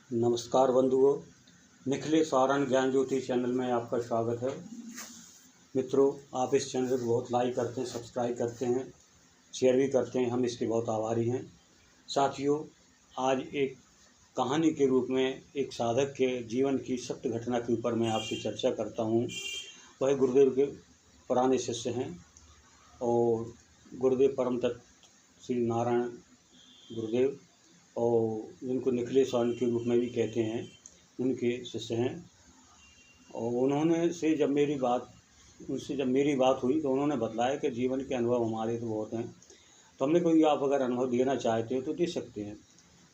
नमस्कार बंधुओं, निखिलेश सारण ज्ञान ज्योति चैनल में आपका स्वागत है। मित्रों, आप इस चैनल को बहुत लाइक करते हैं, सब्सक्राइब करते हैं, शेयर भी करते हैं, हम इसके बहुत आभारी हैं। साथियों, आज एक कहानी के रूप में एक साधक के जीवन की सत्य घटना के ऊपर मैं आपसे चर्चा करता हूँ। वह गुरुदेव के पुराने शिष्य हैं और गुरुदेव परम तत्व श्री नारायण गुरुदेव और जिनको निखिलेश सारण के रूप में भी कहते हैं, उनके शिष्य हैं। और उनसे जब मेरी बात हुई तो उन्होंने बतलाया कि जीवन के अनुभव हमारे तो बहुत हैं, तो हमने कोई आप अगर अनुभव देना चाहते हो तो दे सकते हैं।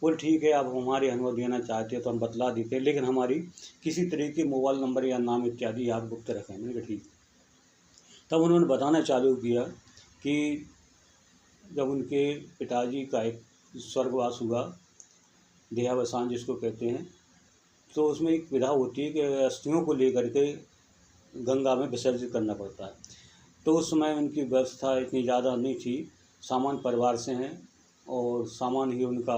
बोल ठीक है, आप हमारे अनुभव देना चाहते हो तो हम बतला देते हैं, लेकिन हमारी किसी तरह के मोबाइल नंबर या नाम इत्यादि आप गुप्त रखें। मैंने कहा ठीक। तब उन्होंने बताना चालू किया कि जब उनके पिताजी का एक स्वर्गवास हुआ, देहावसान जिसको कहते हैं, तो उसमें एक विधा होती है कि अस्थियों को लेकर के गंगा में विसर्जित करना पड़ता है। तो उस समय उनकी व्यवस्था इतनी ज़्यादा नहीं थी, सामान्य परिवार से हैं और सामान्य ही उनका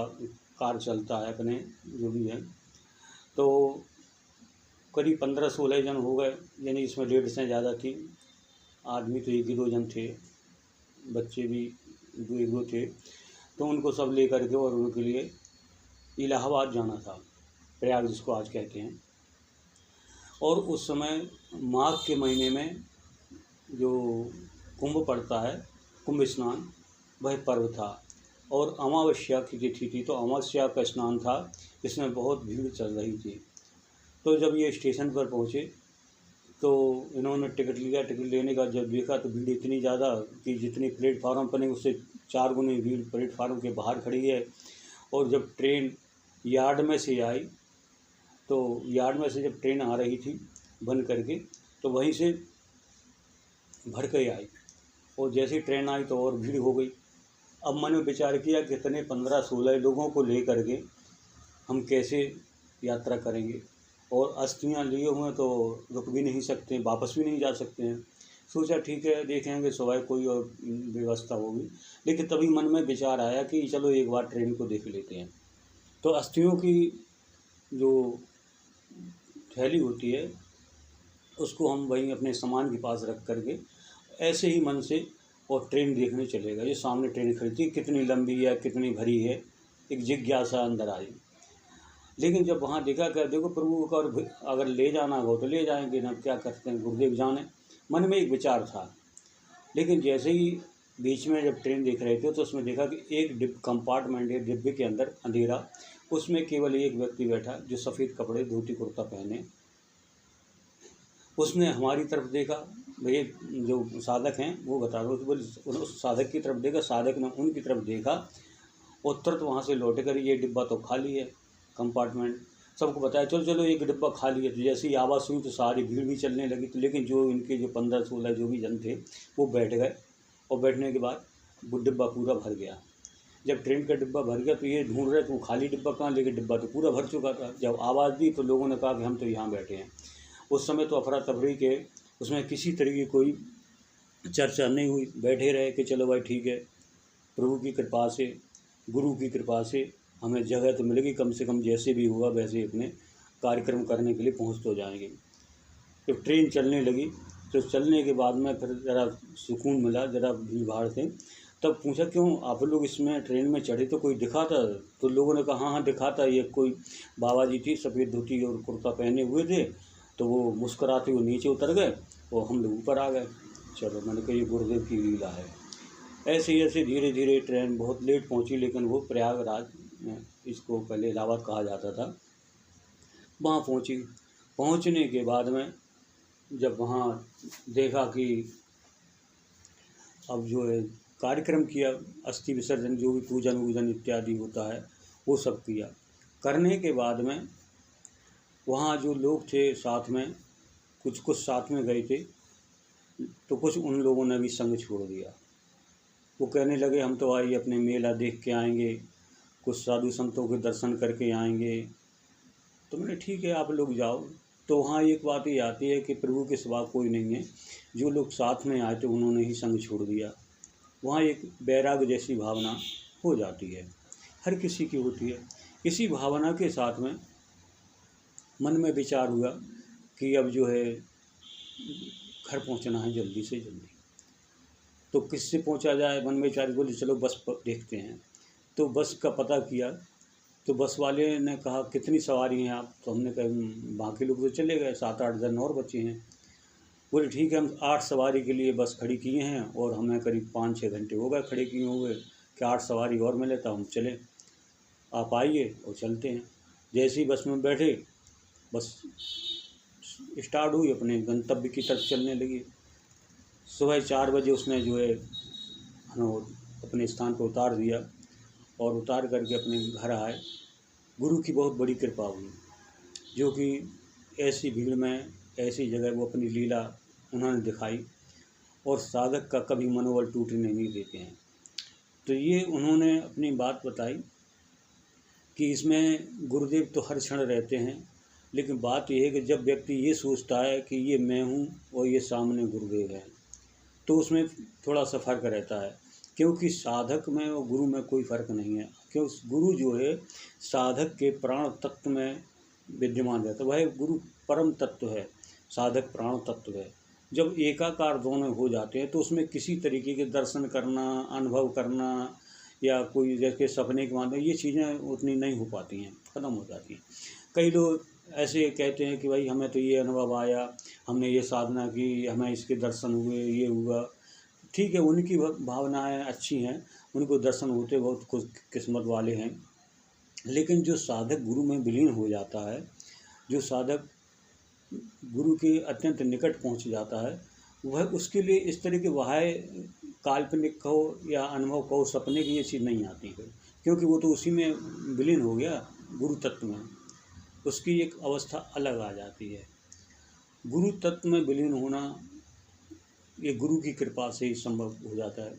कार्य चलता है, अपने जो भी है। तो करीब 15-16 जन हो गए, यानी इसमें लेडीज़ ज़्यादा थी, आदमी तो 1-2 जन थे, बच्चे भी 2-1 थे। तो उनको सब लेकर के और उनके लिए इलाहाबाद जाना था, प्रयाग जिसको आज कहते हैं। और उस समय माघ के महीने में जो कुंभ पड़ता है, कुंभ स्नान, वह पर्व था और अमावस्या की तिथि थी, तो अमावस्या का स्नान था, इसमें बहुत भीड़ चल रही थी। तो जब ये स्टेशन पर पहुँचे तो इन्होंने टिकट लिया। टिकट लेने का जब देखा तो भीड़ इतनी ज़्यादा कि जितनी प्लेटफार्म पर नहीं उससे 4 गुनी भीड़ प्लेटफार्म के बाहर खड़ी है। और जब ट्रेन यार्ड में से आई, तो यार्ड में से जब ट्रेन आ रही थी बंद करके, तो वहीं से भर के आई और जैसे ही ट्रेन आई तो और भीड़ हो गई। अब मैंने विचार किया कि इतने 15-16 लोगों को लेकर के हम कैसे यात्रा करेंगे, और अस्थियाँ लिए हुए तो रुक भी नहीं सकते, वापस भी नहीं जा सकते हैं। सोचा ठीक है, देखेंगे सुबह कोई और व्यवस्था होगी। लेकिन तभी मन में विचार आया कि चलो एक बार ट्रेन को देख लेते हैं। तो अस्थियों की जो थैली होती है उसको हम वहीं अपने सामान के पास रख करके ऐसे ही मन से और ट्रेन देखने चले गए। ये सामने ट्रेन खड़ी थी, कितनी लंबी है, कितनी भरी है, एक जिज्ञासा अंदर आई। लेकिन जब वहाँ देखा क्या, देखो प्रभु को अगर ले जाना हो तो ले जाएंगे ना, क्या करते हैं गुरुदेव जाने, मन में एक विचार था। लेकिन जैसे ही बीच में जब ट्रेन देख रहे थे तो उसमें देखा कि एक कंपार्टमेंट है, डिब्बे के अंदर अंधेरा, उसमें केवल एक व्यक्ति बैठा जो सफ़ेद कपड़े धोती कुर्ता पहने। उसने हमारी तरफ देखा, भैया जो साधक हैं वो बता रहे, बोले उस साधक की तरफ देखा, साधक ने उनकी तरफ देखा और तुरंत वहाँ से लौट कर ये डिब्बा तो खाली है कंपार्टमेंट। सबको बताया चलो चलो एक डिब्बा खाली है। तो जैसे ही आवाज़ हुई तो सारी भीड़ भी चलने लगी। तो लेकिन जो इनके जो 15-16 जो भी जन थे वो बैठ गए और बैठने के बाद वो डिब्बा पूरा भर गया। जब ट्रेन का डिब्बा भर गया तो ये ढूंढ रहे थे वो खाली डिब्बा कहाँ, लेकिन डिब्बा तो पूरा भर चुका था। जब आवाज़ दी तो लोगों ने कहा कि हम तो यहाँ बैठे हैं। उस समय तो अफरा तफरी के उसमें किसी तरह की कोई चर्चा नहीं हुई, बैठे रहे कि चलो भाई ठीक है, प्रभु की कृपा से, गुरु की कृपा से हमें जगह तो मिलेगी, कम से कम जैसे भी हुआ वैसे अपने कार्यक्रम करने के लिए पहुँच तो जाएंगे। जब ट्रेन चलने लगी तो चलने के बाद में फिर ज़रा सुकून मिला, ज़रा भीड़ भाड़ थे। तब पूछा क्यों आप लोग इसमें ट्रेन में चढ़े, तो कोई दिखा था? तो लोगों ने कहा हाँ दिखा था, ये कोई बाबा जी थी, सफ़ेद धोती और कुर्ता पहने हुए थे, तो वो मुस्कुराते हुए नीचे उतर गए और हम लोग ऊपर आ गए। चलो, मैंने कहा ये गुरुदेव की लीला है। ऐसे ही ऐसे धीरे धीरे ट्रेन बहुत लेट पहुंची, लेकिन वो प्रयागराज में, इसको पहले इलाहाबाद कहा जाता था, वहाँ पहुंची। पहुंचने के बाद में जब वहाँ देखा कि अब जो है कार्यक्रम किया, अस्थि विसर्जन जो भी पूजन वूजन इत्यादि होता है वो सब किया। करने के बाद में वहाँ जो लोग थे साथ में, कुछ साथ में गए थे, तो कुछ उन लोगों ने भी संग छोड़ दिया। वो कहने लगे हम तो आइए अपने मेला देख के आएंगे, कुछ साधु संतों के दर्शन करके आएंगे। तो मैंने ठीक है आप लोग जाओ। तो वहाँ एक बात ये आती है कि प्रभु के सिवा कोई नहीं है। जो लोग साथ में आए थे उन्होंने ही संग छोड़ दिया। वहाँ एक बैराग जैसी भावना हो जाती है, हर किसी की होती है। इसी भावना के साथ में मन में विचार हुआ कि अब जो है घर पहुंचना है जल्दी से जल्दी, तो किससे पहुंचा जाए। मन में विचार, बोले चलो बस देखते हैं। तो बस का पता किया, तो बस वाले ने कहा कितनी सवारी हैं आप। तो हमने कहा बाकी लोग तो चले गए, 7-8 जन और बचे हैं। बोले ठीक है, हम 8 सवारी के लिए बस खड़ी किए हैं और हमें करीब 5-6 घंटे हो गए खड़े किए हुए कि 8 सवारी और मिले तो हम चले, आप आइए और चलते हैं। जैसे ही बस में बैठे, बस स्टार्ट हुई, अपने गंतव्य की तरफ चलने लगी। सुबह 4 बजे उसने जो है हमें अपने स्थान पर उतार दिया और उतार करके अपने घर आए। गुरु की बहुत बड़ी कृपा हुई, जो कि ऐसी भीड़ में ऐसी जगह वो अपनी लीला उन्होंने दिखाई, और साधक का कभी मनोबल टूटने नहीं देते हैं। तो ये उन्होंने अपनी बात बताई कि इसमें गुरुदेव तो हर क्षण रहते हैं, लेकिन बात यह है कि जब व्यक्ति ये सोचता है कि ये मैं हूँ और ये सामने गुरुदेव है, तो उसमें थोड़ा सा फर्क रहता है, क्योंकि साधक में और गुरु में कोई फर्क नहीं है। क्योंकि गुरु जो है साधक के प्राण तत्व में विद्यमान रहता है, वह गुरु परम तत्व है, साधक प्राण तत्व है। जब एकाकार दोनों हो जाते हैं तो उसमें किसी तरीके के दर्शन करना, अनुभव करना या कोई जैसे सपने के माध्यम, ये चीज़ें उतनी नहीं हो पाती हैं, ख़त्म हो जाती हैं। कई लोग ऐसे कहते हैं कि भाई हमें तो ये अनुभव आया, हमने ये साधना की, हमें इसके दर्शन हुए, ये हुआ। ठीक है, उनकी भावनाएं अच्छी हैं, उनको दर्शन होते, बहुत खुश किस्मत वाले हैं। लेकिन जो साधक गुरु में विलीन हो जाता है, जो साधक गुरु के अत्यंत निकट पहुंच जाता है, वह उसके लिए इस तरह के बाह्य काल्पनिक कहो या अनुभव कहो, सपने की ये चीज़ नहीं आती है, क्योंकि वो तो उसी में विलीन हो गया, गुरु तत्व में। उसकी एक अवस्था अलग आ जाती है। गुरु तत्व में विलीन होना ये गुरु की कृपा से ही संभव हो जाता है।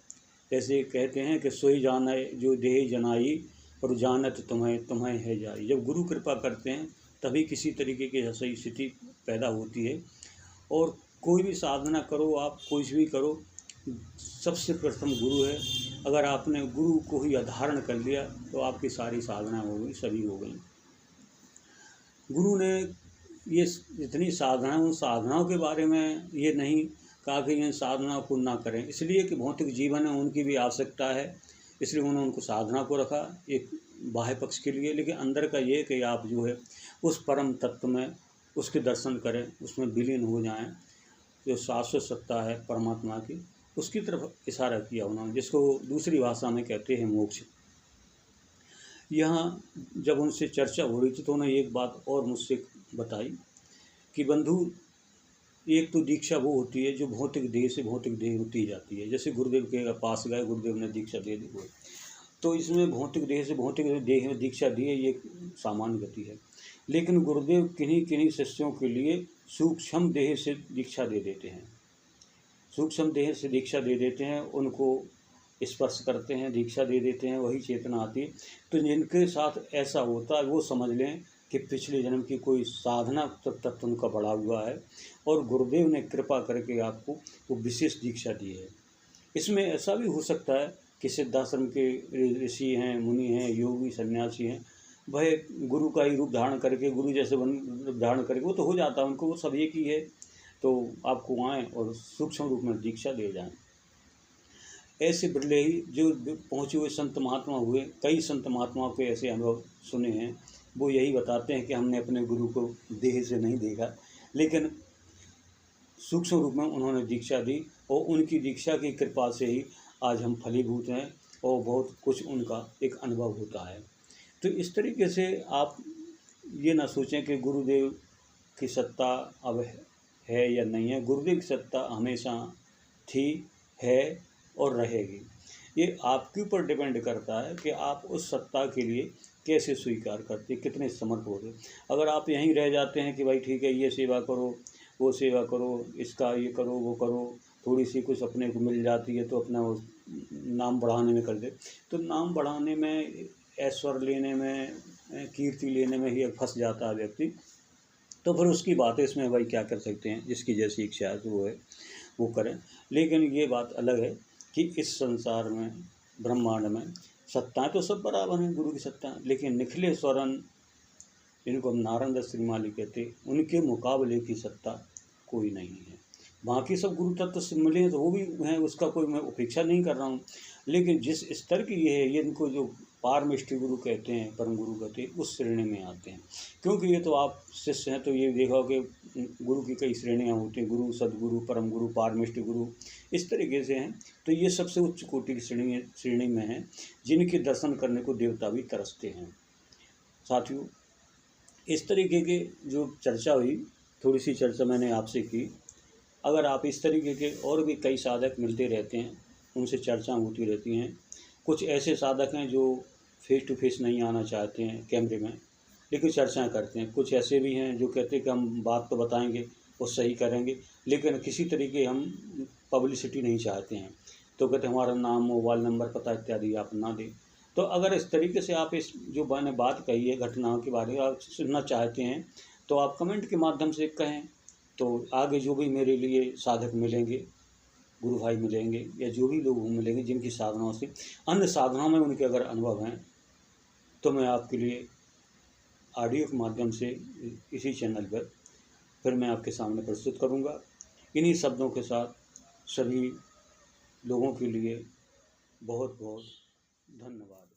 जैसे कहते हैं कि सोई जाने जो देह जनाई, और जानत तुम्हें तुम्हें है जाई। जब गुरु कृपा करते हैं तभी किसी तरीके की सही स्थिति पैदा होती है। और कोई भी साधना करो, आप कुछ भी करो, सबसे प्रथम गुरु है। अगर आपने गुरु को ही धारण कर लिया तो आपकी सारी साधना हो गई, सभी हो गई। गुरु ने ये जितनी साधना, उन साधनाओं के बारे में ये नहीं कहा कि इन साधनाओं को ना करें, इसलिए कि भौतिक जीवन है, उनकी भी आवश्यकता है, इसलिए उन्होंने उनको साधना को रखा एक बाह्य पक्ष के लिए। लेकिन अंदर का ये कि आप जो है उस परम तत्व में उसके दर्शन करें, उसमें विलीन हो जाएं, जो शाश्वत सत्ता है परमात्मा की, उसकी तरफ इशारा किया उन्होंने, जिसको दूसरी भाषा में कहते हैं मोक्ष। यहाँ जब उनसे चर्चा हो रही थी तो उन्होंने एक बात और मुझसे बताई कि बंधु, एक तो दीक्षा वो होती है जो भौतिक देह से भौतिक देह होती जाती है। जैसे गुरुदेव के पास गए, गुरुदेव ने दीक्षा दे दी, तो इसमें भौतिक देह से भौतिक देह में दीक्षा दी है, ये सामान्य गति है। लेकिन गुरुदेव किन्हीं किन्हीं शिष्यों के लिए सूक्ष्म देह से दीक्षा दे देते हैं, सूक्ष्म देह से दीक्षा दे देते हैं, उनको स्पर्श करते हैं, दीक्षा दे देते हैं, वही चेतना आती है। तो जिनके साथ ऐसा होता है वो समझ लें कि पिछले जन्म की कोई साधना तत्व उनका बढ़ा हुआ है, और गुरुदेव ने कृपा करके आपको वो विशेष दीक्षा दी है। इसमें ऐसा भी हो सकता है कि सिद्धाश्रम के ऋषि हैं, मुनि हैं, योगी, सन्यासी हैं, वह गुरु का ही रूप धारण करके, गुरु जैसे रूप धारण करके, वो तो हो जाता है उनको, वो सब एक ही है, तो आपको आएँ और सूक्ष्म रूप में दीक्षा दे जाएँ। ऐसे बिरले ही जो पहुँचे हुए संत महात्मा हुए, कई संत महात्माओं के ऐसे अनुभव सुने हैं, वो यही बताते हैं कि हमने अपने गुरु को देह से नहीं देखा, लेकिन सूक्ष्म रूप में उन्होंने दीक्षा दी, और उनकी दीक्षा की कृपा से ही आज हम फलीभूत हैं और बहुत कुछ उनका एक अनुभव होता है। तो इस तरीके से आप ये ना सोचें कि गुरुदेव की सत्ता अब है या नहीं है। गुरुदेव की सत्ता हमेशा थी, है और रहेगी। ये आपके ऊपर डिपेंड करता है कि आप उस सत्ता के लिए कैसे स्वीकार करते, कितने समर्थ होते। अगर आप यहीं रह जाते हैं कि भाई ठीक है, ये सेवा करो, वो सेवा करो, इसका ये करो, वो करो, थोड़ी सी कुछ अपने को मिल जाती है तो अपना वो नाम बढ़ाने में कर दे, तो नाम बढ़ाने में, ऐश्वर्य लेने में, कीर्ति लेने में ही फंस जाता है व्यक्ति। तो फिर उसकी बात है, इसमें भाई क्या कर सकते हैं, जिसकी जैसी इच्छा है तो वो है वो करें। लेकिन ये बात अलग है कि इस संसार में, ब्रह्मांड में सत्ताएं तो सब बराबर हैं, गुरु की सत्ता, लेकिन निखिले स्वरण जिनको हम नारद श्रीमाली कहते, उनके मुकाबले की सत्ता कोई नहीं है। बाकी सब गुरु तत्व से मिले हैं तो वो भी हैं, उसका कोई मैं उपेक्षा नहीं कर रहा हूँ, लेकिन जिस स्तर की ये है, ये इनको जो पारमिष्टि गुरु कहते हैं, परम गुरु कहते हैं, उस श्रेणी में आते हैं। क्योंकि ये तो आप शिष्य हैं तो ये देखा कि गुरु की कई श्रेणियाँ होती हैं, गुरु, सदगुरु, परम गुरु, पारमिष्टि गुरु, इस तरीके से हैं। तो ये सबसे उच्च कोटि की श्रेणी में हैं, जिनके दर्शन करने को देवता भी तरसते हैं। साथियों, इस तरीके के जो चर्चा हुई, थोड़ी सी चर्चा मैंने आपसे की। अगर आप इस तरीके के और भी कई साधक मिलते रहते हैं, उनसे चर्चा होती रहती हैं। कुछ ऐसे साधक हैं जो फेस टू फेस नहीं आना चाहते हैं कैमरे में, लेकिन चर्चाएं करते हैं। कुछ ऐसे भी हैं जो कहते हैं कि हम बात तो बताएंगे और सही करेंगे, लेकिन किसी तरीके हम पब्लिसिटी नहीं चाहते हैं, तो कहते हमारा नाम, मोबाइल नंबर, पता इत्यादि आप ना दें। तो अगर इस तरीके से आप इस जो मैंने बात कही है घटनाओं के बारे में आप सुनना चाहते हैं, तो आप कमेंट के माध्यम से कहें। तो आगे जो भी मेरे लिए साधक मिलेंगे, गुरु भाई मिलेंगे, या जो भी लोग मिलेंगे जिनकी साधनाओं से, अन्य साधनाओं में उनके अगर अनुभव हैं, तो मैं आपके लिए ऑडियो के माध्यम से इसी चैनल पर फिर मैं आपके सामने प्रस्तुत करूंगा। इन्हीं शब्दों के साथ सभी लोगों के लिए बहुत बहुत धन्यवाद।